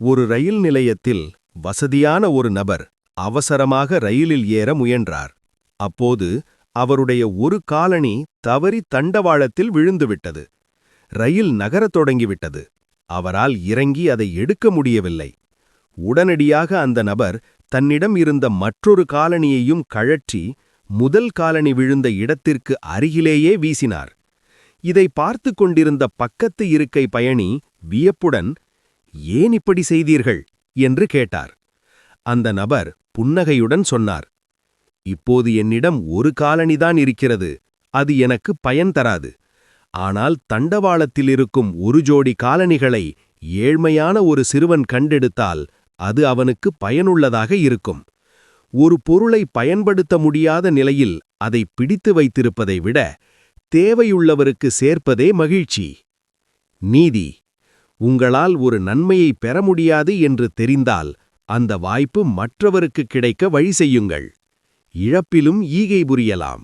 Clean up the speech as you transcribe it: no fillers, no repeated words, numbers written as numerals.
ஒரு ரயில் நிலையத்தில் வசதியான ஒரு நபர் அவசரமாக ரயிலில் ஏற முயன்றார். அப்போது அவருடைய ஒரு காலணி தவறி தண்டவாளத்தில் விழுந்துவிட்டது. ரயில் நகரத் தொடங்கிவிட்டது. அவரால் இறங்கி அதை எடுக்க முடியவில்லை. உடனடியாக அந்த நபர் தன்னிடம் இருந்த மற்றொரு காலணியையும் கழற்றி முதல் காலணி விழுந்த இடத்திற்கு அருகிலேயே வீசினார். இதை பார்த்து கொண்டிருந்த பக்கத்து இருக்கை பயணி வியப்புடன், "ஏன் இப்படி செய்தீர்கள்?" என்று கேட்டார். அந்த நபர் புன்னகையுடன் சொன்னார், "இப்போது என்னிடம் ஒரு காலணிதான் இருக்கிறது. அது எனக்கு பயன் தராது. ஆனால் தண்டவாளத்தில் இருக்கும் ஒரு ஜோடி காலணிகளை ஏழ்மையான ஒரு சிறுவன் கண்டெடுத்தால் அது அவனுக்கு பயனுள்ளதாக இருக்கும். ஒரு பொருளை பயன்படுத்த முடியாத நிலையில் அதை பிடித்து வைத்திருப்பதை விட தேவையுள்ளவருக்கு சேர்ப்பதே மகிழ்ச்சி." நீதி: உங்களால் ஒரு நன்மையை பெற முடியாது என்று தெரிந்தால் அந்த வாய்ப்பு மற்றவருக்கு கிடைக்க வழி செய்யுங்கள். இழப்பிலும் ஈகை புரியலாம்.